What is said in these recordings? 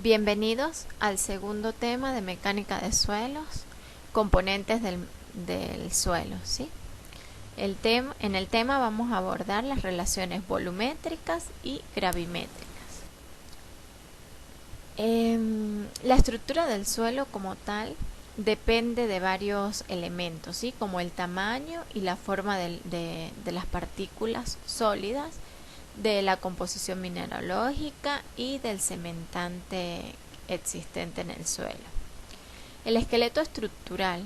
Bienvenidos al segundo tema de mecánica de suelos, componentes del suelo, ¿sí? En el tema vamos a abordar las relaciones volumétricas y gravimétricas. La estructura del suelo como tal depende de varios elementos, ¿sí? Como el tamaño y la forma de las partículas sólidas, de la composición mineralógica y del cementante existente en el suelo. El esqueleto estructural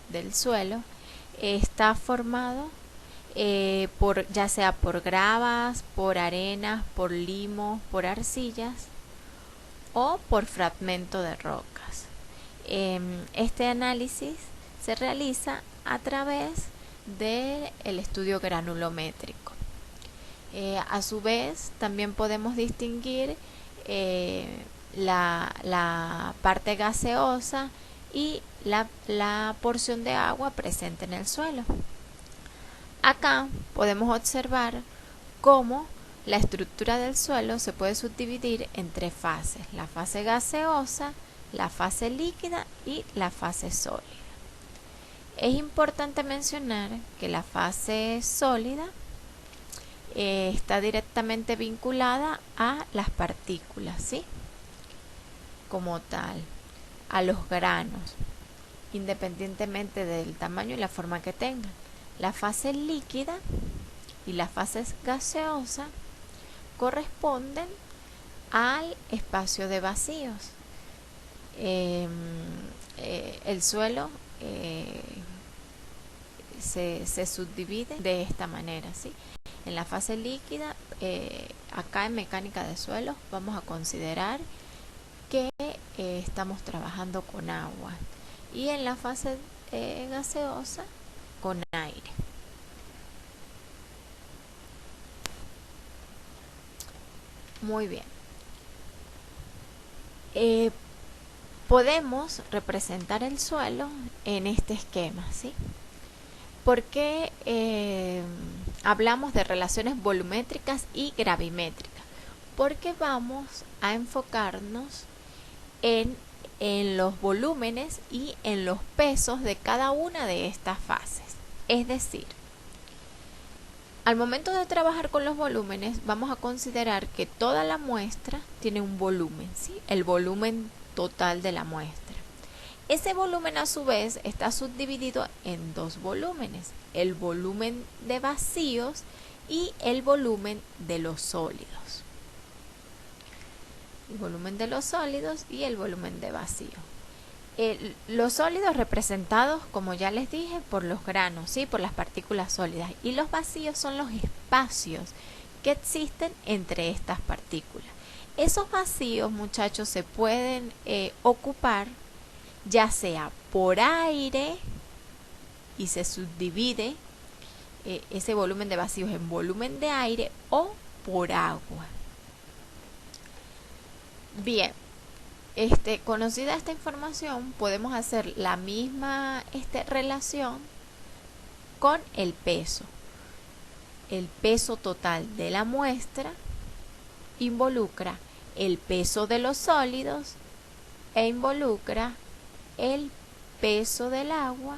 del suelo está formado ya sea por gravas, por arenas, por limos, por arcillas o por fragmento de rocas. Este análisis se realiza a través del estudio granulométrico. A su vez, también podemos distinguir la parte gaseosa y la porción de agua presente en el suelo. Acá podemos observar cómo la estructura del suelo se puede subdividir en tres fases: la fase gaseosa, la fase líquida y la fase sólida. Es importante mencionar que la fase sólida está directamente vinculada a las partículas, ¿sí? Como tal, a los granos, independientemente del tamaño y la forma que tengan. La fase líquida y la fase gaseosa corresponden al espacio de vacíos. El suelo se subdivide de esta manera, ¿sí? En la fase líquida, acá en mecánica de suelos vamos a considerar que estamos trabajando con agua, y en la fase gaseosa con aire. Muy bien. Podemos representar el suelo en este esquema, ¿sí? ¿Por qué hablamos de relaciones volumétricas y gravimétricas? Porque vamos a enfocarnos en los volúmenes y en los pesos de cada una de estas fases. Es decir, al momento de trabajar con los volúmenes, vamos a considerar que toda la muestra tiene un volumen, ¿sí? El volumen total de la muestra. Ese volumen a su vez está subdividido en dos volúmenes: el volumen de vacíos y el volumen de los sólidos. El volumen de los sólidos y el volumen de vacío. Los sólidos representados, como ya les dije, por los granos, ¿sí? Por las partículas sólidas, y los vacíos son los espacios que existen entre estas partículas. Esos vacíos, muchachos, se pueden ocupar ya sea por aire, y se subdivide ese volumen de vacíos en volumen de aire, o por agua. Bien, conocida esta información, podemos hacer la misma relación con el peso. El peso total de la muestra involucra el peso de los sólidos e involucra el peso del agua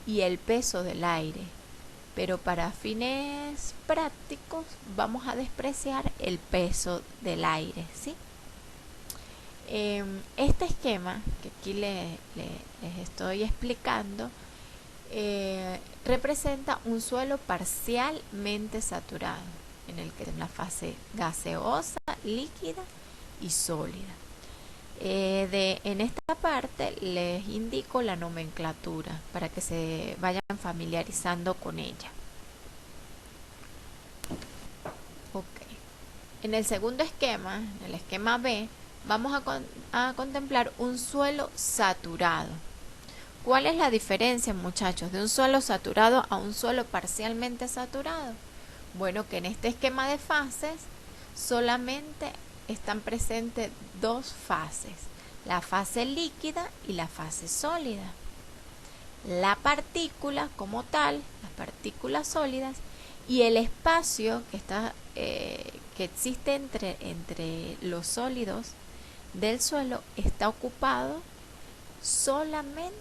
y el peso del aire, pero para fines prácticos vamos a despreciar el peso del aire, ¿sí? Este esquema que aquí les estoy explicando representa un suelo parcialmente saturado, en el que en la fase gaseosa, líquida y sólida. En esta parte les indico la nomenclatura para que se vayan familiarizando con ella. Ok. En el segundo esquema, en el esquema B, vamos a contemplar un suelo saturado. ¿Cuál es la diferencia, muchachos, de un suelo saturado a un suelo parcialmente saturado? Bueno, que en este esquema de fases solamente están presentes dos fases: la fase líquida y la fase sólida. La partícula como tal, las partículas sólidas, y el espacio que existe entre los sólidos del suelo está ocupado solamente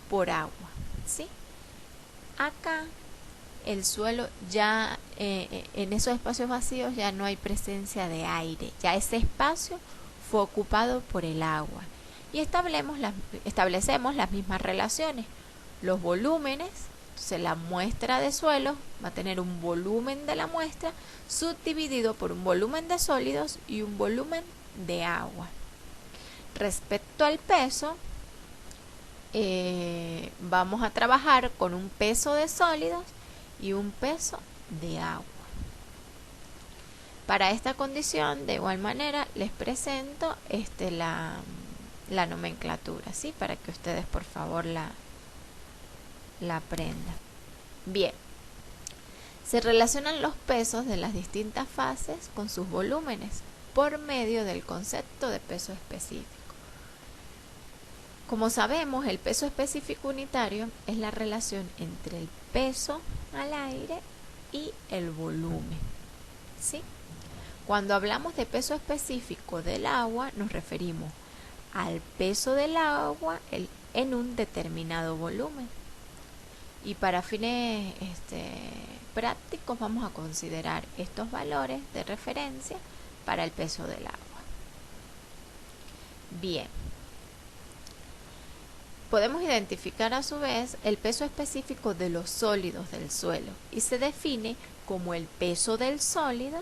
por agua, ¿sí? Acá el suelo ya, en esos espacios vacíos ya no hay presencia de aire, ya ese espacio fue ocupado por el agua. Y establecemos las mismas relaciones, los volúmenes. Entonces la muestra de suelo va a tener un volumen de la muestra subdividido por un volumen de sólidos y un volumen de agua. Respecto al peso, vamos a trabajar con un peso de sólidos y un peso de agua. Para esta condición, de igual manera, les presento la nomenclatura, ¿sí? Para que ustedes por favor la aprendan. Bien, se relacionan los pesos de las distintas fases con sus volúmenes por medio del concepto de peso específico. Como sabemos, el peso específico unitario es la relación entre el peso al aire y el volumen, ¿sí? Cuando hablamos de peso específico del agua, nos referimos al peso del agua en un determinado volumen. Y para fines prácticos vamos a considerar estos valores de referencia para el peso del agua. Bien. Podemos identificar a su vez el peso específico de los sólidos del suelo y se define como el peso del sólido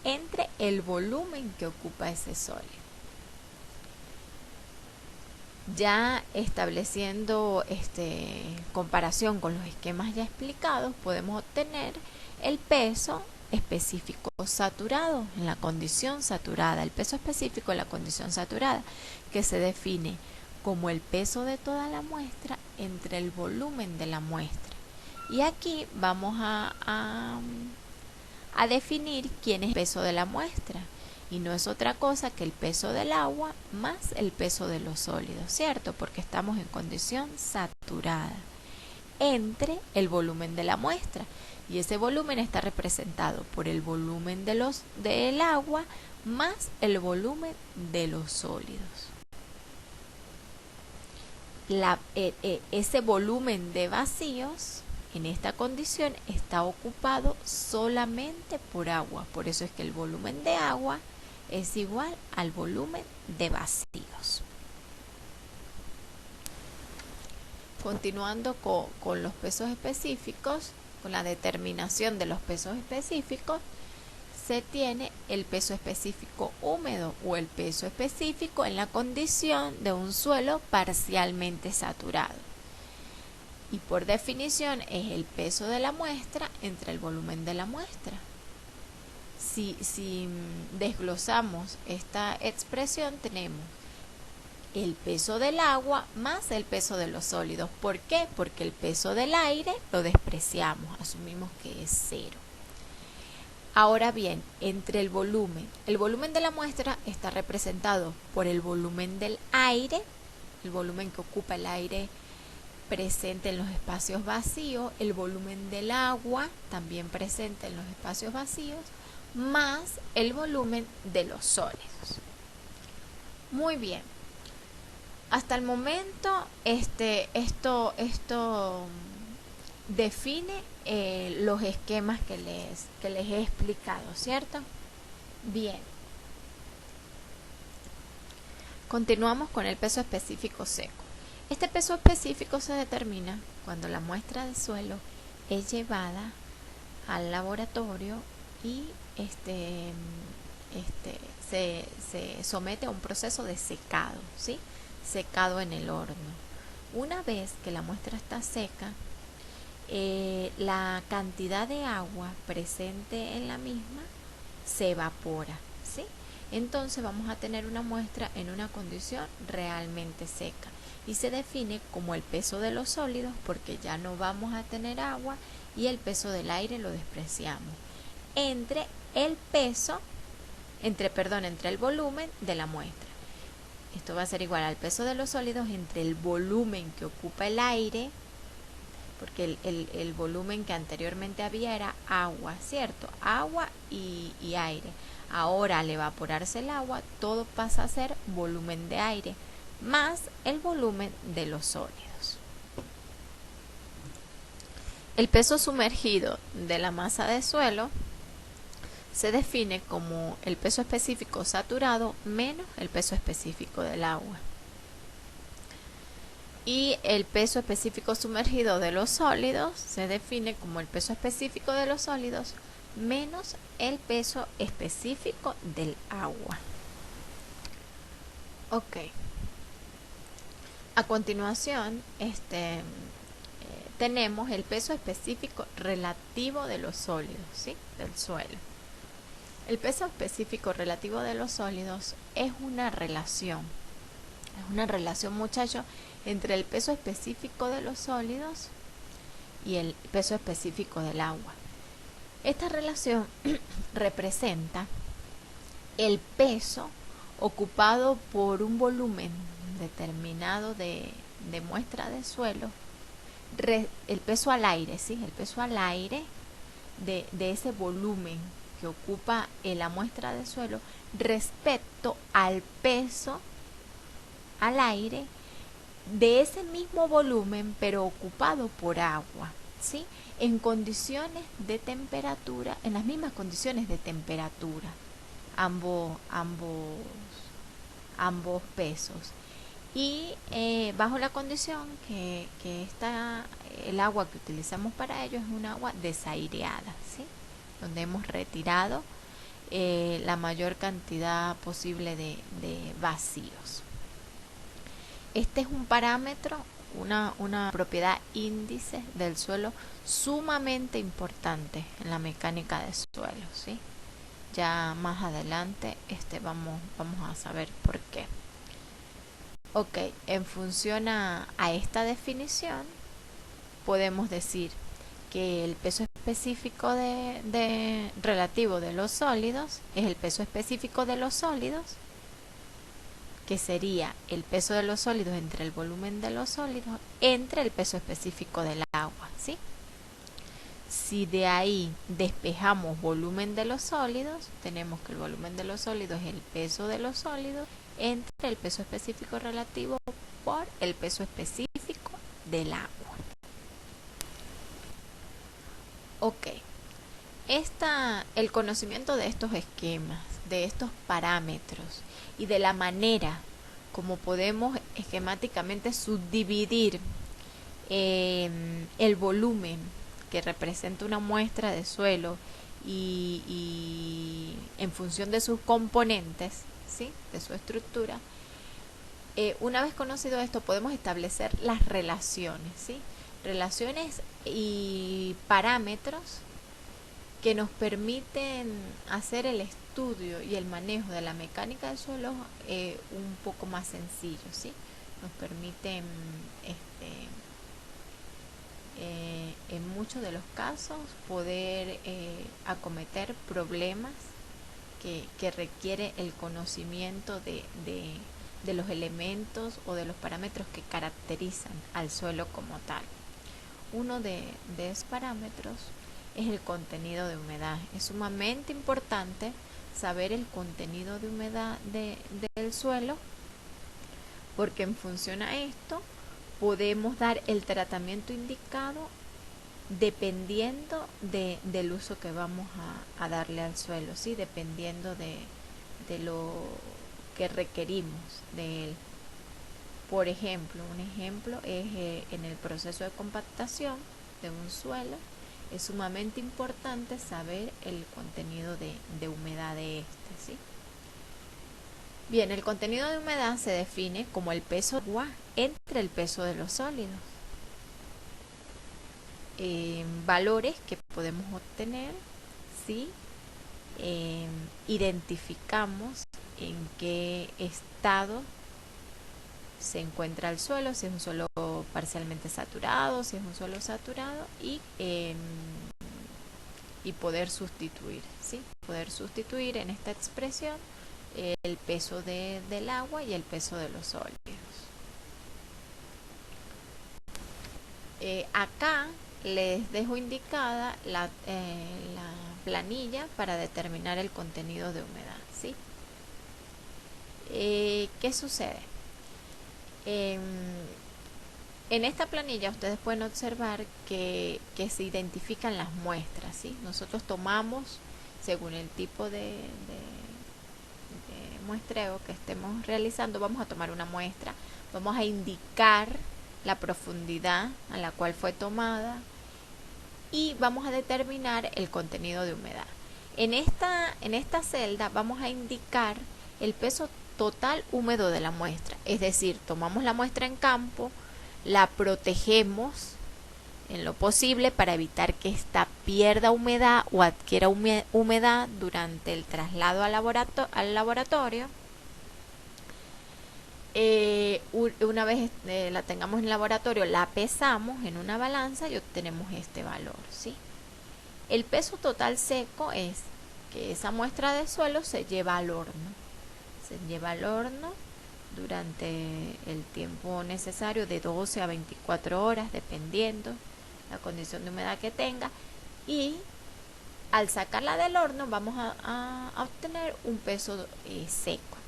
entre el volumen que ocupa ese sólido. Ya estableciendo comparación con los esquemas ya explicados, podemos obtener el peso específico saturado en la condición saturada, el peso específico en la condición saturada, que se define como el peso de toda la muestra entre el volumen de la muestra. Y aquí vamos a definir quién es el peso de la muestra. Y no es otra cosa que el peso del agua más el peso de los sólidos, ¿cierto? Porque estamos en condición saturada entre el volumen de la muestra. Y ese volumen está representado por el volumen del agua más el volumen de los sólidos. Ese volumen de vacíos en esta condición está ocupado solamente por agua. Por eso es que el volumen de agua es igual al volumen de vacíos. Continuando con los pesos específicos, con la determinación de los pesos específicos, se tiene el peso específico húmedo o el peso específico en la condición de un suelo parcialmente saturado. Y por definición es el peso de la muestra entre el volumen de la muestra. Si desglosamos esta expresión, tenemos el peso del agua más el peso de los sólidos. ¿Por qué? Porque el peso del aire lo despreciamos, asumimos que es cero. Ahora bien, entre el volumen de la muestra está representado por el volumen del aire, el volumen que ocupa el aire presente en los espacios vacíos, el volumen del agua también presente en los espacios vacíos, más el volumen de los sólidos. Muy bien. Hasta el momento esto define los esquemas que les he explicado, ¿cierto? Bien. Continuamos con el peso específico seco. Este peso específico se determina cuando la muestra de suelo es llevada al laboratorio y se somete a un proceso de secado, ¿sí? Secado en el horno. Una vez que la muestra está seca, la cantidad de agua presente en la misma se evapora, ¿sí? Entonces vamos a tener una muestra en una condición realmente seca y se define como el peso de los sólidos porque ya no vamos a tener agua y el peso del aire lo despreciamos entre el volumen de la muestra. Esto va a ser igual al peso de los sólidos entre el volumen que ocupa el aire porque el volumen que anteriormente había era agua, ¿cierto? Agua y aire. Ahora al evaporarse el agua, todo pasa a ser volumen de aire, más el volumen de los sólidos. El peso sumergido de la masa de suelo se define como el peso específico saturado menos el peso específico del agua. Y el peso específico sumergido de los sólidos se define como el peso específico de los sólidos menos el peso específico del agua. Ok. A continuación, tenemos el peso específico relativo de los sólidos, ¿sí? Del suelo. El peso específico relativo de los sólidos es una relación. Es una relación, muchachos, entre el peso específico de los sólidos y el peso específico del agua. Esta relación representa el peso ocupado por un volumen determinado de muestra de suelo, el peso al aire, ¿sí? El peso al aire de ese volumen que ocupa la muestra de suelo respecto al peso al aire de ese mismo volumen pero ocupado por agua, ¿sí? En condiciones de temperatura, en las mismas condiciones de temperatura, ambos pesos. Y bajo la condición que el agua que utilizamos para ello es un agua desaireada, ¿sí? Donde hemos retirado la mayor cantidad posible de vacíos. Este es un parámetro, una propiedad índice del suelo sumamente importante en la mecánica de suelo, ¿sí? Ya más adelante vamos a saber por qué. Ok, en función a esta definición, podemos decir que el peso específico relativo de los sólidos es el peso específico de los sólidos, que sería el peso de los sólidos entre el volumen de los sólidos entre el peso específico del agua, ¿sí? Si de ahí despejamos volumen de los sólidos, tenemos que el volumen de los sólidos es el peso de los sólidos entre el peso específico relativo por el peso específico del agua. Ok, el conocimiento de estos esquemas, de estos parámetros y de la manera como podemos esquemáticamente subdividir el volumen que representa una muestra de suelo y en función de sus componentes, ¿sí? De su estructura. Una vez conocido esto, podemos establecer las relaciones, ¿sí? Relaciones y parámetros que nos permiten hacer el estudio y el manejo de la mecánica del suelo un poco más sencillo, ¿sí? Nos permiten en muchos de los casos poder acometer problemas que requiere el conocimiento de los elementos o de los parámetros que caracterizan al suelo como tal. Uno de esos parámetros es el contenido de humedad. Es sumamente importante saber el contenido de humedad del suelo, porque en función a esto podemos dar el tratamiento indicado dependiendo del uso que vamos a darle al suelo, ¿sí? Dependiendo de lo que requerimos de él. Por ejemplo, un ejemplo es en el proceso de compactación de un suelo, es sumamente importante saber el contenido de humedad de este, ¿sí? Bien, el contenido de humedad se define como el peso de agua entre el peso de los sólidos. Valores que podemos obtener si identificamos en qué estado se encuentra el suelo, si es un suelo parcialmente saturado, si es un suelo saturado, y poder sustituir, ¿sí? Poder sustituir en esta expresión el peso del agua y el peso de los sólidos. Acá les dejo indicada la planilla para determinar el contenido de humedad, ¿sí? ¿Qué sucede? En esta planilla ustedes pueden observar que se identifican las muestras, ¿sí? Nosotros tomamos, según el tipo de muestreo que estemos realizando, vamos a tomar una muestra, vamos a indicar la profundidad a la cual fue tomada y vamos a determinar el contenido de humedad. En esta celda vamos a indicar el peso total húmedo de la muestra, es decir, tomamos la muestra en campo, la protegemos en lo posible para evitar que ésta pierda humedad o adquiera humedad durante el traslado al laboratorio. Una vez la tengamos en el laboratorio, la pesamos en una balanza y obtenemos este valor, ¿sí? El peso total seco es que esa muestra de suelo se lleva al horno. Se lleva al horno durante el tiempo necesario de 12 a 24 horas, dependiendo la condición de humedad que tenga, y al sacarla del horno vamos a obtener un peso seco.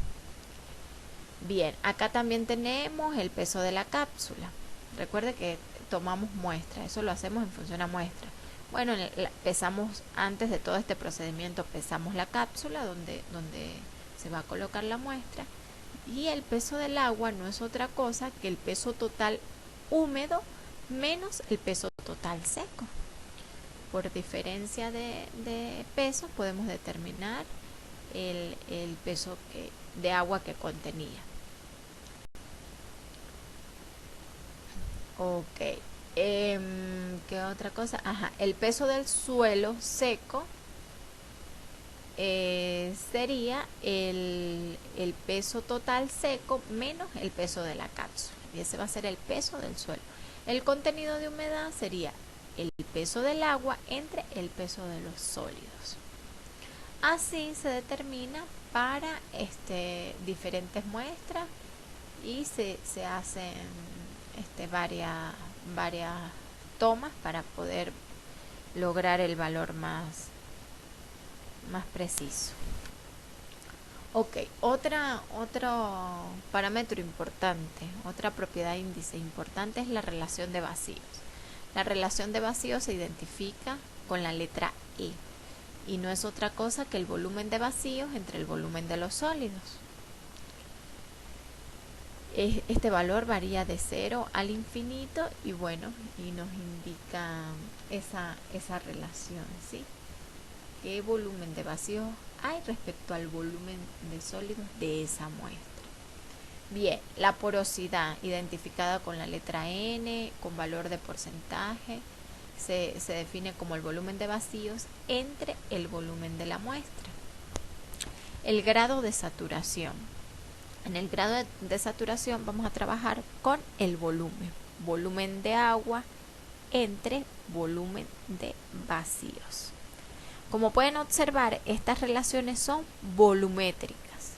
Bien, acá también tenemos el peso de la cápsula. Recuerde que tomamos muestra, eso lo hacemos en función a muestra. Bueno, pesamos, antes de todo este procedimiento, pesamos la cápsula donde se va a colocar la muestra, y el peso del agua no es otra cosa que el peso total húmedo menos el peso total seco. Por diferencia de peso podemos determinar el peso de agua que contenía. Ok, ¿qué otra cosa? Ajá, el peso del suelo seco sería el peso total seco menos el peso de la cápsula, y ese va a ser el peso del suelo. El contenido de humedad sería el peso del agua entre el peso de los sólidos. Así se determina para diferentes muestras, y se hacen varias tomas para poder lograr el valor más preciso. Ok, otro parámetro importante, otra propiedad índice importante es la relación de vacíos. La relación de vacíos se identifica con la letra E y no es otra cosa que el volumen de vacíos entre el volumen de los sólidos. Este valor varía de 0 al infinito y bueno, y nos indica esa relación, ¿sí? ¿Qué volumen de vacíos hay respecto al volumen de sólidos de esa muestra? Bien, la porosidad identificada con la letra N, con valor de porcentaje, se define como el volumen de vacíos entre el volumen de la muestra. El grado de saturación. En el grado de saturación vamos a trabajar con el volumen de agua entre volumen de vacíos. Como pueden observar, estas relaciones son volumétricas.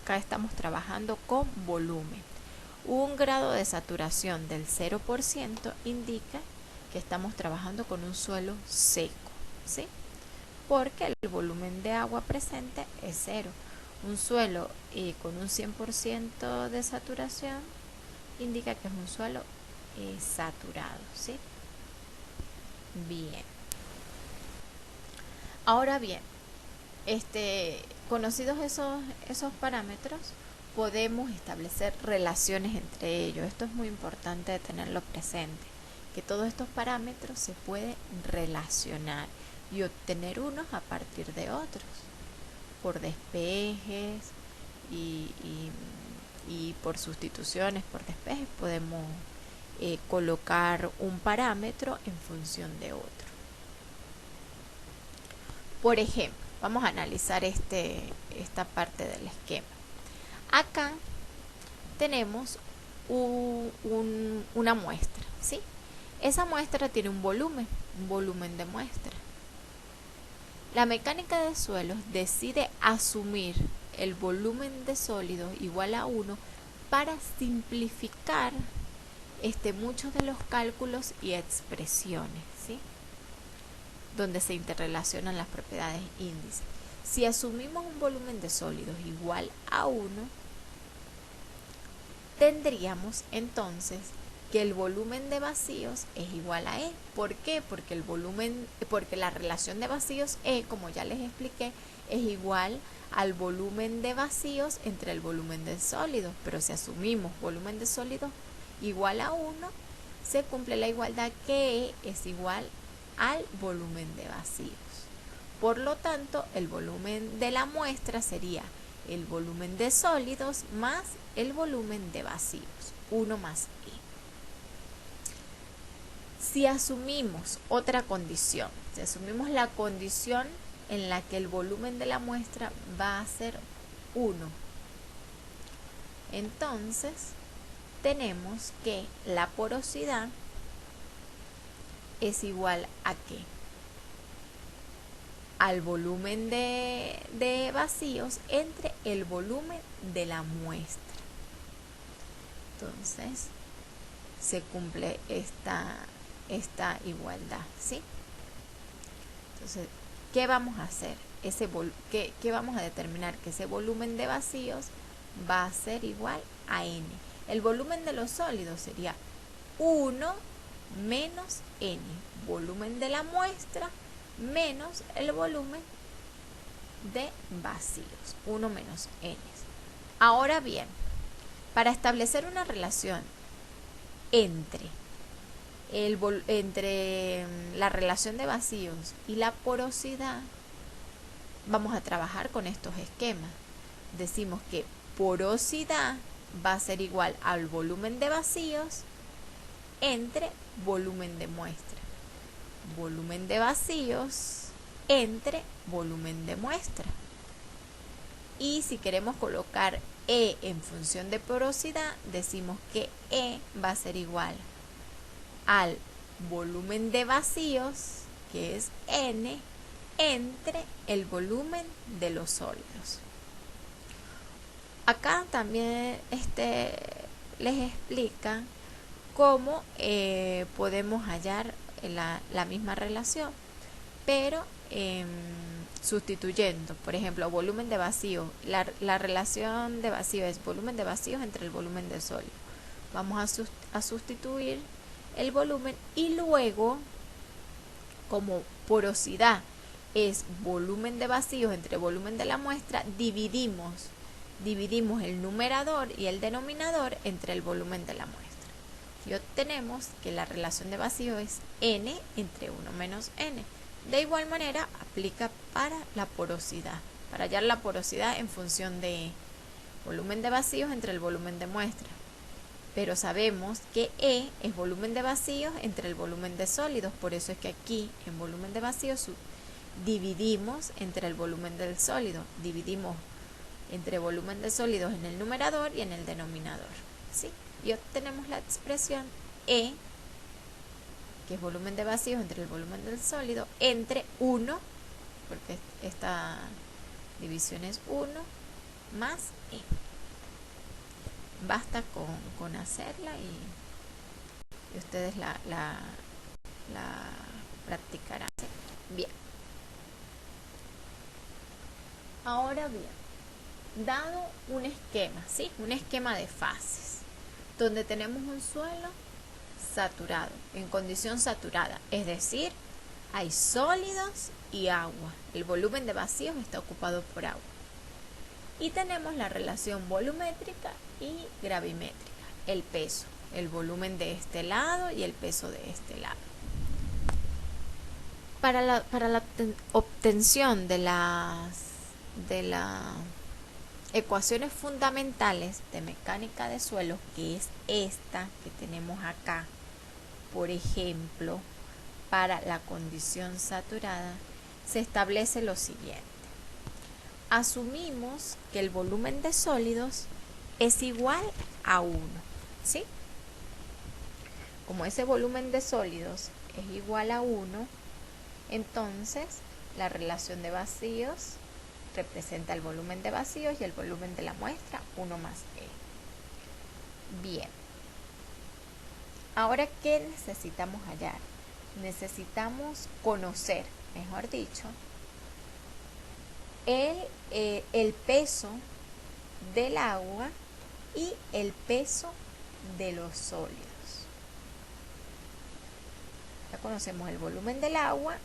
Acá estamos trabajando con volumen. Un grado de saturación del 0% indica que estamos trabajando con un suelo seco, ¿sí? Porque el volumen de agua presente es 0. Un suelo con un 100% de saturación indica que es un suelo saturado, ¿sí? Bien. Ahora bien, conocidos esos parámetros, podemos establecer relaciones entre ellos. Esto es muy importante de tenerlo presente, que todos estos parámetros se pueden relacionar y obtener unos a partir de otros, por despejes y por sustituciones por despejes podemos colocar un parámetro en función de otro. Por ejemplo, vamos a analizar esta parte del esquema. Acá tenemos una muestra, ¿sí? Esa muestra tiene un volumen de muestra. La mecánica de suelos decide asumir el volumen de sólidos igual a 1 para simplificar muchos de los cálculos y expresiones, ¿sí? Donde se interrelacionan las propiedades índice. Si asumimos un volumen de sólidos igual a 1, tendríamos entonces que el volumen de vacíos es igual a E. ¿Por qué? Porque la relación de vacíos E, como ya les expliqué, es igual al volumen de vacíos entre el volumen de sólidos. Pero si asumimos volumen de sólidos igual a 1, se cumple la igualdad que E es igual al volumen de vacíos. Por lo tanto, el volumen de la muestra sería el volumen de sólidos más el volumen de vacíos, 1 más E. Si asumimos otra condición, si asumimos la condición en la que el volumen de la muestra va a ser 1, entonces tenemos que la porosidad es igual a ¿qué? Al volumen de vacíos entre el volumen de la muestra. Entonces se cumple esta igualdad, ¿sí? Entonces, ¿qué vamos a hacer? ¿Qué vamos a determinar? Que ese volumen de vacíos va a ser igual a N. El volumen de los sólidos sería 1 menos N, volumen de la muestra menos el volumen de vacíos, 1 menos N. Ahora bien, para establecer una relación entre la relación de vacíos y la porosidad, vamos a trabajar con estos esquemas. Decimos que porosidad va a ser igual al volumen de vacíos entre volumen de muestra. Volumen de vacíos entre volumen de muestra. Y si queremos colocar E en función de porosidad, decimos que E va a ser igual al volumen de vacíos, que es N, entre el volumen de los sólidos. Acá también les explica cómo podemos hallar la misma relación, pero sustituyendo. Por ejemplo, volumen de vacío, la relación de vacío es volumen de vacíos entre el volumen de sólido. Vamos a sustituir el volumen y luego, como porosidad es volumen de vacíos entre volumen de la muestra, dividimos el numerador y el denominador entre el volumen de la muestra. Y obtenemos que la relación de vacío es N entre 1 menos N. De igual manera, aplica para la porosidad, para hallar la porosidad en función de volumen de vacíos entre el volumen de muestra. Pero sabemos que E es volumen de vacíos entre el volumen de sólidos, por eso es que aquí en volumen de vacíos dividimos entre el volumen del sólido, dividimos entre volumen de sólidos en el numerador y en el denominador, ¿sí? Y obtenemos la expresión E, que es volumen de vacíos entre el volumen del sólido, entre 1, porque esta división es 1, más E. Basta con hacerla y ustedes la practicarán. Bien. Ahora bien, dado un esquema, ¿sí? Un esquema de fases, donde tenemos un suelo saturado, en condición saturada, es decir, hay sólidos y agua. El volumen de vacíos está ocupado por agua. Y tenemos la relación volumétrica y gravimétrica, el peso, el volumen de este lado y el peso de este lado. Para la obtención de las ecuaciones fundamentales de mecánica de suelos, que es esta que tenemos acá, por ejemplo, para la condición saturada, se establece lo siguiente. Asumimos que el volumen de sólidos es igual a 1, ¿sí? Como ese volumen de sólidos es igual a 1, entonces la relación de vacíos representa el volumen de vacíos y el volumen de la muestra, 1 más E. Bien. Ahora, ¿qué necesitamos hallar? Necesitamos conocer, mejor dicho, el peso del agua y el peso de los sólidos. Ya conocemos el volumen del agua.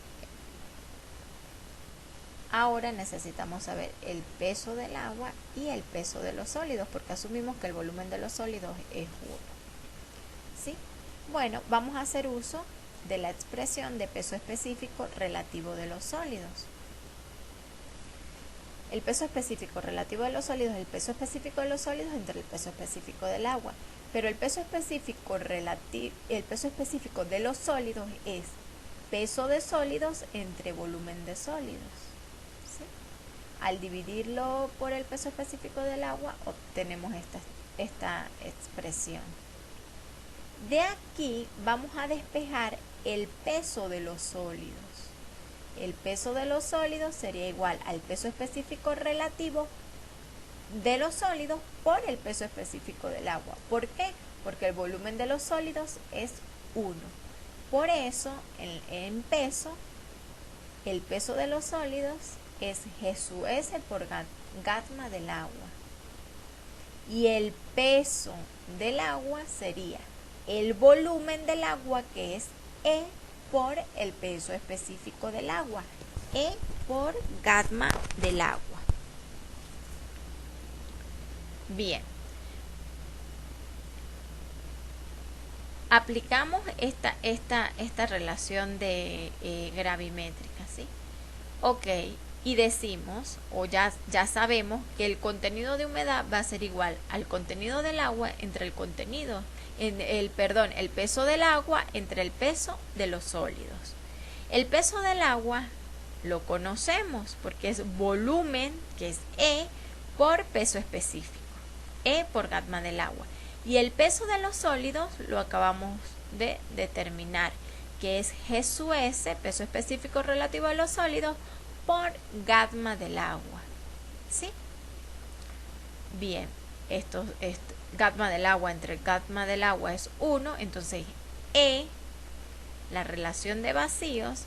Ahora necesitamos saber el peso del agua y el peso de los sólidos, porque asumimos que el volumen de los sólidos es 1. ¿Sí? Bueno, vamos a hacer uso de la expresión de peso específico relativo de los sólidos. El peso específico relativo de los sólidos es el peso específico de los sólidos entre el peso específico del agua. Pero el peso específico de los sólidos es peso de sólidos entre volumen de sólidos. ¿Sí? Al dividirlo por el peso específico del agua, obtenemos esta expresión. De aquí vamos a despejar el peso de los sólidos. El peso de los sólidos sería igual al peso específico relativo de los sólidos por el peso específico del agua. ¿Por qué? Porque el volumen de los sólidos es 1. Por eso, en peso, el peso de los sólidos es G sub S por gamma del agua. Y el peso del agua sería el volumen del agua, que es E por el peso específico del agua. E por gamma del agua. Bien. Aplicamos esta relación de gravimétrica, ¿sí? Ok, y decimos, o ya sabemos, que el contenido de humedad va a ser igual al contenido del agua entre el peso del agua entre el peso de los sólidos. El peso del agua lo conocemos porque es volumen, que es E, por peso específico. E por gamma del agua. Y el peso de los sólidos lo acabamos de determinar, que es G sub S, peso específico relativo a los sólidos, por gamma del agua. ¿Sí? Bien, gamma del agua entre gamma del agua es 1, entonces E, la relación de vacíos,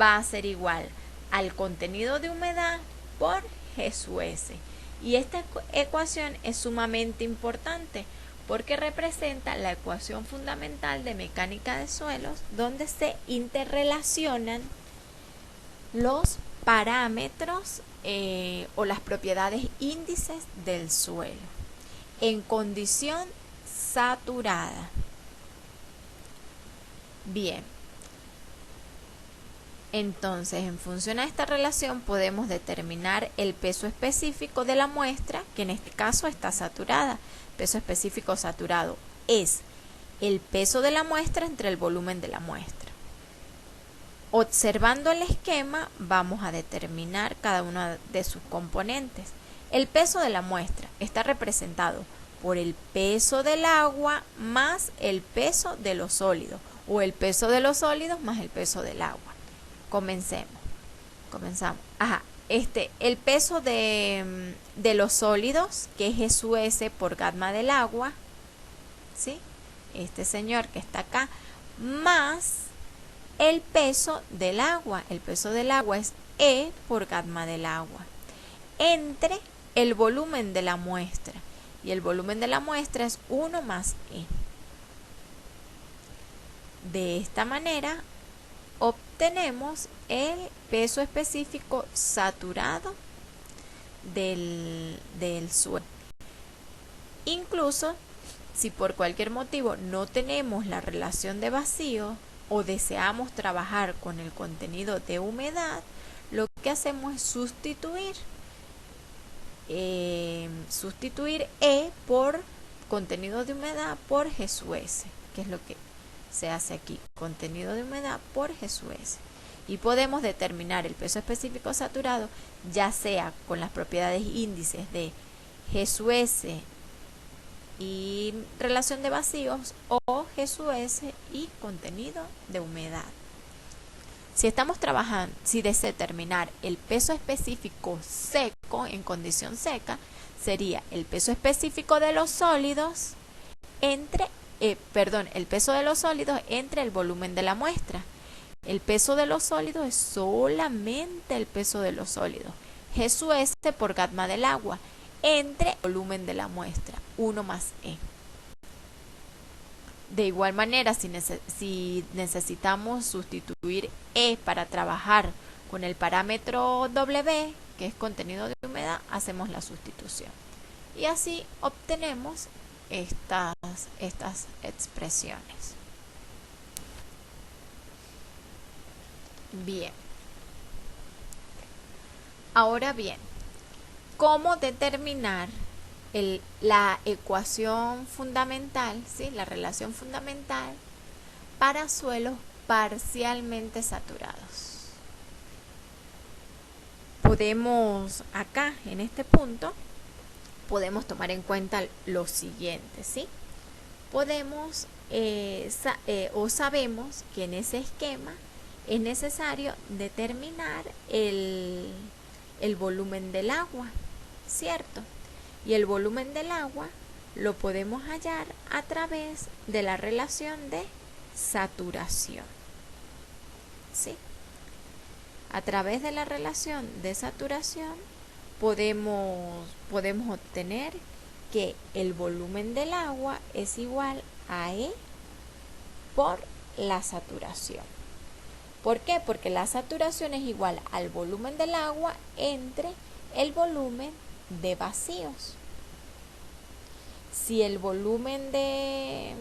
va a ser igual al contenido de humedad por G sub S. Y esta ecuación es sumamente importante porque representa la ecuación fundamental de mecánica de suelos, donde se interrelacionan los parámetros o las propiedades índices del suelo en condición saturada. Bien. Entonces, en función a esta relación podemos determinar el peso específico de la muestra, que en este caso está saturada. Peso específico saturado es el peso de la muestra entre el volumen de la muestra. Observando el esquema, vamos a determinar cada uno de sus componentes. El peso de la muestra está representado por el peso del agua más el peso de los sólidos, o el peso de los sólidos más el peso del agua. Comenzamos. El peso de los sólidos, que es G sub S por gamma del agua, ¿sí? Este señor que está acá, más el peso del agua. El peso del agua es E por gamma del agua, entre el volumen de la muestra. Y el volumen de la muestra es 1 más E. De esta manera obtenemos el peso específico saturado del suelo. Incluso si por cualquier motivo no tenemos la relación de vacío o deseamos trabajar con el contenido de humedad, lo que hacemos es sustituir E por contenido de humedad por G sub S, que es lo que se hace aquí, contenido de humedad por G sub S. Y podemos determinar el peso específico saturado, ya sea con las propiedades índices de G sub S y relación de vacíos, o G sub S y contenido de humedad. Si desea determinar el peso específico seco en condición seca, sería el peso específico de los sólidos entre el peso de los sólidos entre el volumen de la muestra. El peso de los sólidos es solamente el peso de los sólidos. G sub S por gamma del agua entre el volumen de la muestra, 1 más E. De igual manera, si necesitamos sustituir E para trabajar con el parámetro W, que es contenido de humedad, hacemos la sustitución. Y así obtenemos estas expresiones. Bien. Ahora bien, ¿cómo determinar la ecuación fundamental, ¿sí? La relación fundamental para suelos parcialmente saturados? Podemos, acá en este punto, podemos tomar en cuenta lo siguiente, ¿sí? Podemos o sabemos que en ese esquema es necesario determinar el volumen del agua, ¿cierto? Y el volumen del agua lo podemos hallar a través de la relación de saturación, ¿sí? A través de la relación de saturación podemos obtener que el volumen del agua es igual a E por la saturación. ¿Por qué? Porque la saturación es igual al volumen del agua entre el volumen de vacíos. Si el volumen de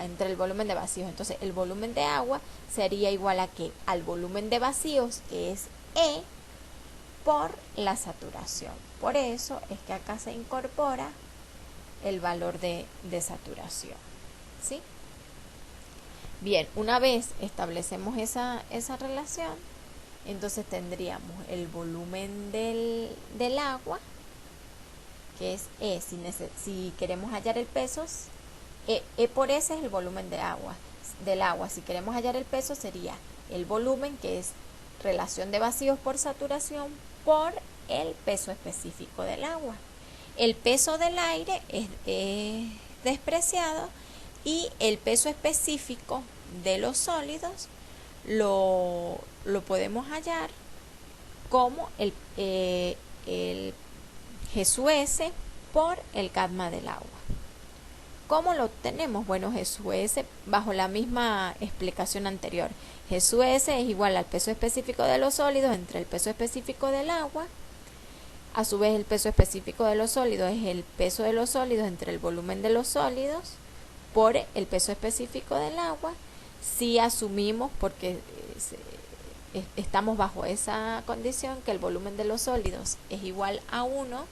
entre el volumen de vacíos, entonces el volumen de agua sería igual a ¿qué? Al volumen de vacíos, que es E por la saturación. Por eso es que acá se incorpora el valor de saturación, ¿sí? Bien, una vez establecemos esa relación, entonces tendríamos el volumen del agua, que es E. Si queremos hallar el peso, E por S es el volumen del agua. Si queremos hallar el peso, sería el volumen, que es relación de vacíos por saturación, por el peso específico del agua. El peso del aire es despreciado y el peso específico de los sólidos lo podemos hallar como el G sub S por el gamma del agua. ¿Cómo lo obtenemos? Bueno, G sub S, bajo la misma explicación anterior, G sub S es igual al peso específico de los sólidos entre el peso específico del agua. A su vez, el peso específico de los sólidos es el peso de los sólidos entre el volumen de los sólidos por el peso específico del agua. Si asumimos, porque estamos bajo esa condición, que el volumen de los sólidos es igual a 1,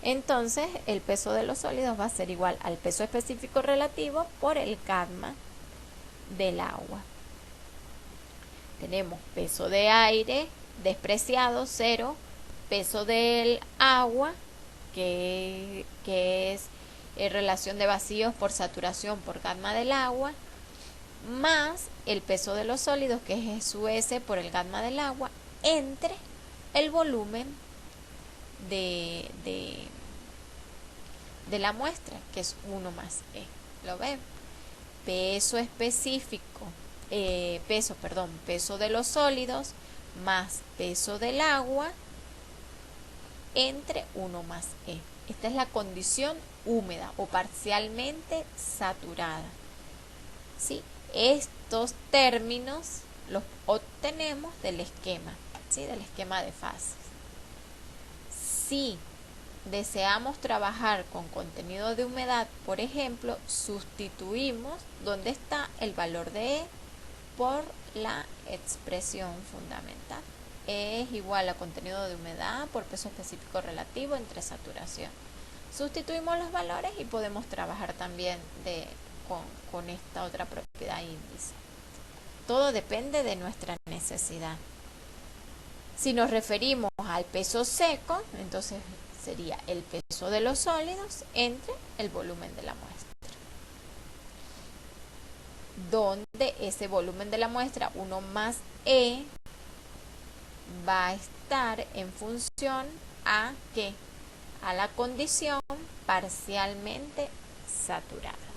entonces el peso de los sólidos va a ser igual al peso específico relativo por el gamma del agua. Tenemos peso de aire despreciado, 0, peso del agua, que es relación de vacíos por saturación por gamma del agua, más el peso de los sólidos, que es G sub S por el gamma del agua, entre el volumen de la muestra, que es 1 más E. ¿Lo ven? Peso específico, peso de los sólidos más peso del agua entre 1 más E. Esta es la condición húmeda o parcialmente saturada, ¿sí? Estos términos los obtenemos del esquema, ¿sí? Del esquema de fases. Si deseamos trabajar con contenido de humedad, por ejemplo, sustituimos donde está el valor de E por la expresión fundamental. E es igual a contenido de humedad por peso específico relativo entre saturación. Sustituimos los valores y podemos trabajar también con esta otra propiedad índice. Todo depende de nuestra necesidad. Si nos referimos al peso seco, entonces sería el peso de los sólidos entre el volumen de la muestra, donde ese volumen de la muestra, 1 más E, va a estar en función a ¿qué? A la condición parcialmente saturada.